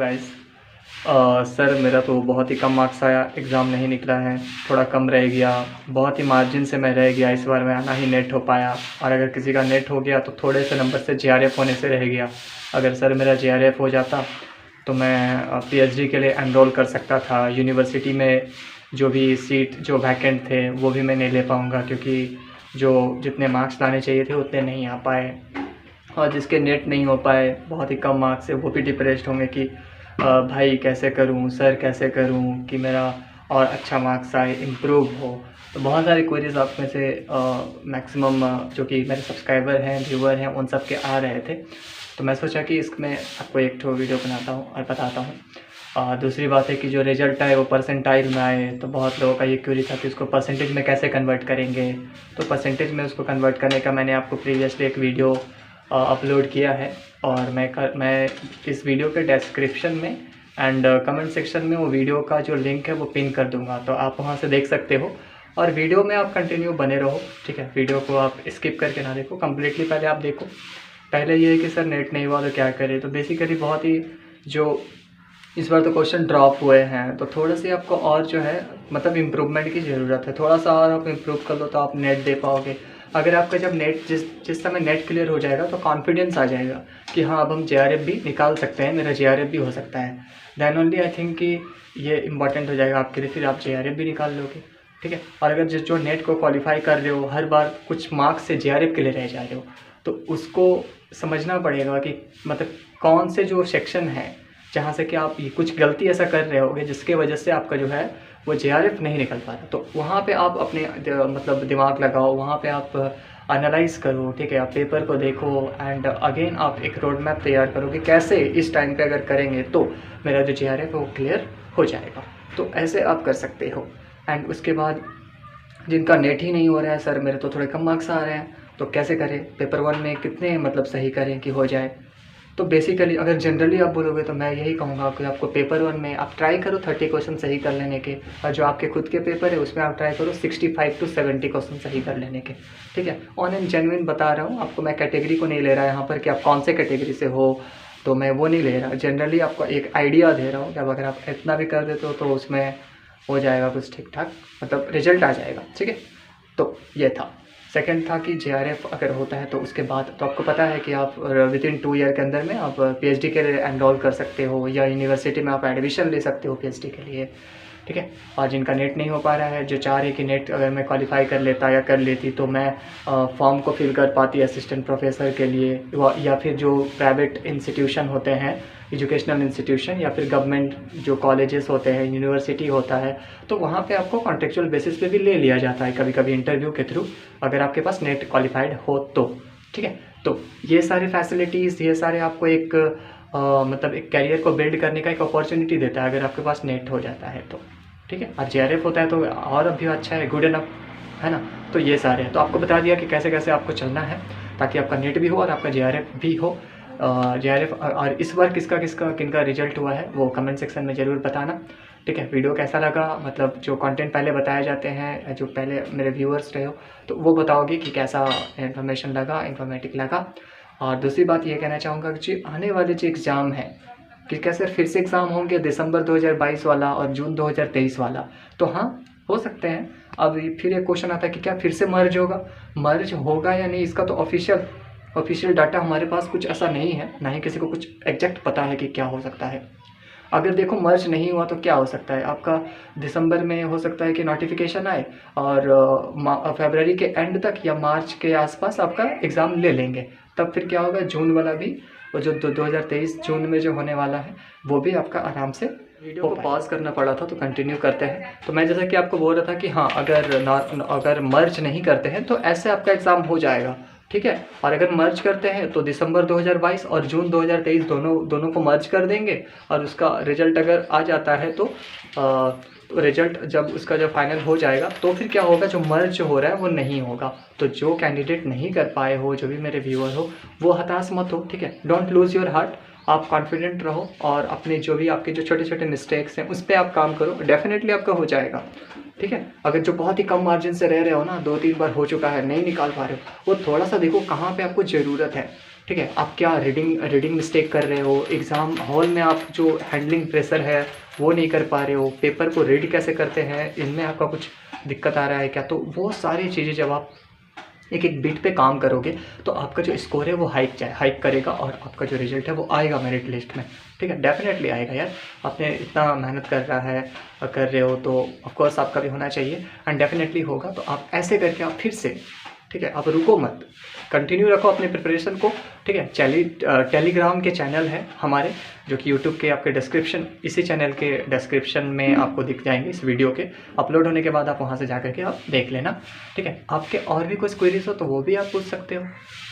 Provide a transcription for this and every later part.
Guys. Sir मेरा तो बहुत ही कम मार्क्स आया, एग्ज़ाम नहीं निकला है, थोड़ा कम रह गया, बहुत ही मार्जिन से मैं रह गया। इस बार मैं ना ही नेट हो पाया, और अगर किसी का नेट हो गया तो थोड़े से नंबर से जेआरएफ होने से रह गया। अगर सर मेरा जेआरएफ हो जाता तो मैं पीएचडी के लिए एनरोल कर सकता था। यूनिवर्सिटी में जो भी सीट जो वैकेंट थे वो भी मैं नहीं ले पाऊँगा, क्योंकि जो जितने मार्क्स लाने चाहिए थे उतने नहीं आ पाए। और जिसके नेट नहीं हो पाए बहुत ही कम मार्क्स से, वो भी डिप्रेस्ड होंगे कि भाई कैसे करूं, सर कैसे करूं कि मेरा और अच्छा मार्क्स आए, इम्प्रूव हो। तो बहुत सारी क्वेरीज आप में से मैक्सिमम जो कि मेरे सब्सक्राइबर हैं, व्यूअर हैं, उन सब के आ रहे थे। तो मैं सोचा कि इसमें आपको एक ठो वीडियो बनाता हूँ और बताता हूँ। दूसरी बात है कि जो रिज़ल्ट आए वो परसेंटाइल में आए, तो बहुत लोगों का ये क्वेरी था कि उसको परसेंटेज में कैसे कन्वर्ट करेंगे। तो परसेंटेज में उसको कन्वर्ट करने का मैंने आपको प्रीवियसली एक वीडियो अपलोड किया है, और मैं इस वीडियो के डिस्क्रिप्शन में एंड कमेंट सेक्शन में वो वीडियो का जो लिंक है वो पिन कर दूंगा, तो आप वहाँ से देख सकते हो। और वीडियो में आप कंटिन्यू बने रहो, ठीक है। वीडियो को आप स्किप करके ना देखो, कम्प्लीटली पहले आप देखो। पहले ये है कि सर नेट नहीं हुआ तो क्या करें। तो बेसिकली बहुत ही जो इस बार तो क्वेश्चन ड्रॉप हुए हैं, तो थोड़ा सी आपको और जो है मतलब इम्प्रूवमेंट की ज़रूरत है। थोड़ा सा और आप इम्प्रूव कर लो तो आप नेट दे पाओगे। अगर आपका जब नेट जिस समय नेट क्लियर हो जाएगा तो कॉन्फिडेंस आ जाएगा कि हाँ अब हम जेआरएफ भी निकाल सकते हैं, मेरा जेआरएफ भी हो सकता है। देन ओनली आई थिंक कि ये इंपॉर्टेंट हो जाएगा आपके लिए, फिर आप जेआरएफ भी निकाल लोगे, ठीक है। और अगर जो नेट को क्वालिफाई कर रहे हो, हर बार कुछ मार्क्स से जेआरएफ के लिए रह जा रहे हो, तो उसको समझना पड़ेगा कि मतलब कौन से जो सेक्शन है जहाँ से कि आप ये कुछ गलती ऐसा कर रहे होगे जिसके वजह से आपका जो है वो जेआरएफ नहीं निकल पा रहा। तो वहाँ पे आप अपने मतलब दिमाग लगाओ, वहाँ पे आप एनालाइज करो, ठीक है। आप पेपर को देखो एंड अगेन आप एक रोड मैप तैयार करो कि कैसे इस टाइम पे अगर करेंगे तो मेरा जो जेआरएफ है वो क्लियर हो जाएगा। तो ऐसे आप कर सकते हो। एंड उसके बाद जिनका नेट ही नहीं हो रहा है, सर मेरे तो थोड़े कम मार्क्स आ रहे हैं, तो कैसे करें, पेपर 1 में कितने मतलब सही करें कि हो जाए। तो बेसिकली अगर जनरली आप बोलोगे तो मैं यही कहूँगा कि आपको पेपर 1 में आप ट्राई करो 30 क्वेश्चन सही कर लेने के, और जो आपके खुद के पेपर है उसमें आप ट्राई करो 65 to 70 क्वेश्चन सही कर लेने के, ठीक है। ऑन एंड जेन्युइन बता रहा हूँ आपको, मैं कैटेगरी को नहीं ले रहा यहाँ पर कि आप कौन से कैटेगरी से हो, तो मैं वो नहीं ले रहा। जनरली आपको एक आइडिया दे रहा हूँ कि अब अगर आप इतना भी कर देते हो तो उसमें हो जाएगा कुछ ठीक ठाक, मतलब रिजल्ट आ जाएगा, ठीक है। तो ये था। सेकंड था कि जेआरएफ अगर होता है तो उसके बाद तो आपको पता है कि आप विदिन 2 ईयर के अंदर में आप पीएचडी के लिए एनरोल कर सकते हो, या यूनिवर्सिटी में आप एडमिशन ले सकते हो पीएचडी के लिए, ठीक है। और जिनका नेट नहीं हो पा रहा है, जो चाह रहे कि नेट अगर मैं क्वालिफाई कर लेता या कर लेती तो मैं फॉर्म को फिल कर पाती असिस्टेंट प्रोफेसर के लिए, या फिर जो प्राइवेट इंस्टीट्यूशन होते हैं, एजुकेशनल इंस्टीट्यूशन, या फिर गवर्नमेंट जो कॉलेजेस होते हैं, यूनिवर्सिटी होता है, तो वहाँ पे आपको कॉन्ट्रेक्चुअल बेसिस पे भी ले लिया जाता है कभी कभी इंटरव्यू के थ्रू, अगर आपके पास नेट क्वालिफाइड हो तो, ठीक है। तो ये सारी फैसिलिटीज़, ये सारे आपको एक मतलब एक कैरियर को बिल्ड करने का एक अपॉर्चुनिटी देता है अगर आपके पास नेट हो जाता है तो, ठीक है। और जेआरएफ होता है तो और अभी अच्छा है, गुड इनफ है ना। तो ये सारे हैं, तो आपको बता दिया कि कैसे कैसे आपको चलना है ताकि आपका नेट भी हो और आपका जेआरएफ भी हो। जेआरएफ और इस बार किनका रिजल्ट हुआ है वो कमेंट सेक्शन में ज़रूर बताना, ठीक है। वीडियो कैसा लगा, मतलब जो कंटेंट पहले बताए जाते हैं, जो पहले मेरे व्यूअर्स रहे हो, तो वो बताओगे कि कैसा इन्फॉर्मेशन लगा, इन्फॉर्मेटिव लगा। और दूसरी बात ये कहना चाहूँगा कि आने वाले जो एग्ज़ाम है कि कैसे फिर से एग्ज़ाम होंगे, दिसंबर 2022 वाला और जून 2023 वाला, तो हाँ हो सकते हैं। अब फिर एक क्वेश्चन आता है कि क्या फिर से मर्ज होगा या नहीं, इसका तो ऑफिशियल डाटा हमारे पास कुछ ऐसा नहीं है, ना ही किसी को कुछ एग्जैक्ट पता है कि क्या हो सकता है। अगर देखो मर्ज नहीं हुआ तो क्या हो सकता है, आपका दिसंबर में हो सकता है कि नोटिफिकेशन आए और फरवरी के एंड तक या मार्च के आसपास आपका एग्ज़ाम ले लेंगे। तब फिर क्या होगा, जून वाला भी, और जो 2023 जून में जो होने वाला है वो भी आपका आराम से। वीडियो को पॉज करना पड़ा था तो कंटिन्यू करते हैं। तो मैं जैसा कि आपको बोल रहा था कि हाँ अगर मर्ज नहीं करते हैं तो ऐसे आपका एग्ज़ाम हो जाएगा, ठीक है। और अगर मर्ज करते हैं तो दिसंबर 2022 और जून 2023 दोनों को मर्ज कर देंगे, और उसका रिजल्ट अगर आ जाता है तो रिजल्ट जब उसका जब फाइनल हो जाएगा तो फिर क्या होगा, जो मर्ज हो रहा है वो नहीं होगा। तो जो कैंडिडेट नहीं कर पाए हो, जो भी मेरे व्यूअर हो, वो हताश मत हो, ठीक है। डोंट लूज़ योर हार्ट, आप कॉन्फिडेंट रहो और अपने जो भी आपके जो छोटे छोटे मिस्टेक्स हैं उस पर आप काम करो, डेफिनेटली आपका हो जाएगा, ठीक है। अगर जो बहुत ही कम मार्जिन से रह रहे हो ना, 2-3 बार हो चुका है, नहीं निकाल पा रहे हो, वो थोड़ा सा देखो कहाँ पे आपको ज़रूरत है, ठीक है, आप क्या रीडिंग मिस्टेक कर रहे हो, एग्ज़ाम हॉल में आप जो हैंडलिंग प्रेशर है वो नहीं कर पा रहे हो, पेपर को रीड कैसे करते हैं इनमें आपका कुछ दिक्कत आ रहा है क्या, तो वो सारी चीज़ें जब आप एक एक बिट पे काम करोगे तो आपका जो स्कोर है वो हाइक करेगा और आपका जो रिजल्ट है वो आएगा मेरिट लिस्ट में। ठीक है, डेफिनेटली आएगा यार, आपने इतना मेहनत कर रहे हो तो ऑफकोर्स आपका भी होना चाहिए एंड डेफिनेटली होगा। तो आप ऐसे करके आप फिर से, ठीक है, आप रुको मत, कंटिन्यू रखो अपने प्रिपरेशन को। ठीक है, टेलीग्राम के चैनल है हमारे जो कि यूट्यूब के आपके डिस्क्रिप्शन, इसी चैनल के डिस्क्रिप्शन में आपको दिख जाएंगे, इस वीडियो के अपलोड होने के बाद आप वहां से जा करके आप देख लेना। ठीक है, आपके और भी कुछ क्वेरीज हो तो वो भी आप पूछ सकते हो।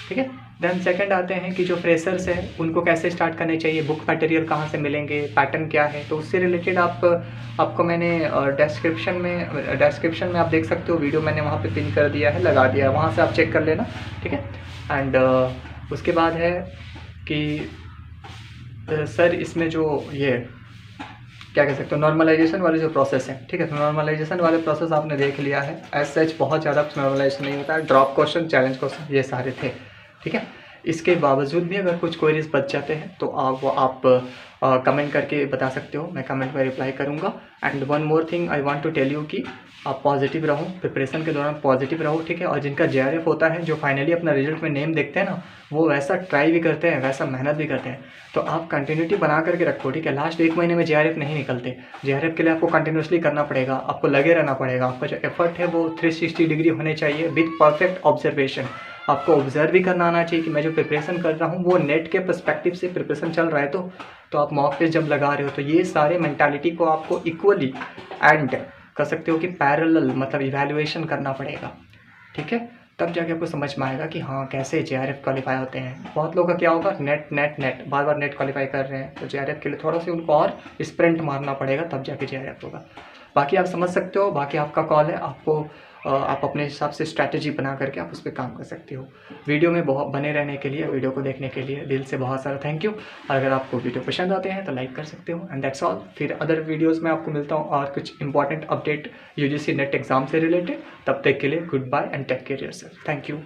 ठीक है, देन सेकंड आते हैं कि जो फ्रेशर्स हैं उनको कैसे स्टार्ट करने चाहिए, बुक मटेरियल कहाँ से मिलेंगे, पैटर्न क्या है, तो उससे रिलेटेड आपको मैंने डिस्क्रिप्शन में आप देख सकते हो, वीडियो मैंने वहाँ पे पिन कर दिया है, लगा दिया है, वहाँ से आप चेक कर लेना। ठीक है, एंड उसके बाद है कि सर इसमें जो ये क्या कह सकते हो नॉर्मलाइजेशन वाले जो प्रोसेस है, ठीक है, तो नॉर्मलाइजेशन वाले प्रोसेस आपने देख लिया है, एज सच बहुत ज़्यादा नॉर्मलाइजेशन नहीं होता है, ड्रॉप क्वेश्चन, चैलेंज क्वेश्चन ये सारे थे। ठीक है, इसके बावजूद भी अगर कुछ क्वेरीज बच जाते हैं तो आप कमेंट करके बता सकते हो, मैं कमेंट में रिप्लाई करूँगा। And one more thing I want to tell you कि आप पॉजिटिव रहो, प्रिपरेशन के दौरान पॉजिटिव रहो। ठीक है, और जिनका JRF होता है, जो फाइनली अपना रिजल्ट में नेम देखते हैं ना, वो वैसा ट्राई भी करते हैं, वैसा मेहनत भी करते हैं, तो आप कंटिन्यूटी बना करके रखो। ठीक है, लास्ट 1 महीने में JRF नहीं निकलते, JRF के लिए आपको कंटिन्यूसली करना पड़ेगा, आपको लगे रहना पड़ेगा, आपका जो एफर्ट है वो 360 डिग्री होने चाहिए विथ परफेक्ट ऑब्जर्वेशन। आपको ऑब्जर्व भी करना आना चाहिए कि मैं जो प्रिपरेशन कर रहा हूँ वो नेट के पर्सपेक्टिव से प्रिपरेशन चल रहा है, तो आप मॉक टेस्ट जब लगा रहे हो तो ये सारे मेंटालिटी को आपको इक्वली एंड कर सकते हो कि पैरेलल मतलब इवैल्यूएशन करना पड़ेगा। ठीक है, तब जाके आपको समझ में आएगा कि हाँ कैसे JRF क्वालिफाई होते हैं। बहुत लोगों का क्या होगा, नेट बार बार नेट क्वालिफाई कर रहे हैं, तो JRF के लिए थोड़ा सा उनको और स्प्रिंट मारना पड़ेगा, तब जाके JRF होगा। बाकी आप समझ सकते हो, बाकी आपका कॉल है, आप अपने हिसाब से स्ट्रैटेजी बना करके आप उस पर काम कर सकते हो। वीडियो में बहुत बने रहने के लिए, वीडियो को देखने के लिए दिल से बहुत सारा थैंक यू। और अगर आपको वीडियो पसंद आते हैं तो लाइक कर सकते हो एंड दैट्स ऑल। फिर अदर वीडियोस में आपको मिलता हूँ और कुछ important update UGC NET exam से रिलेटेड। तब तक के लिए good bye and take care yourself. Thank you.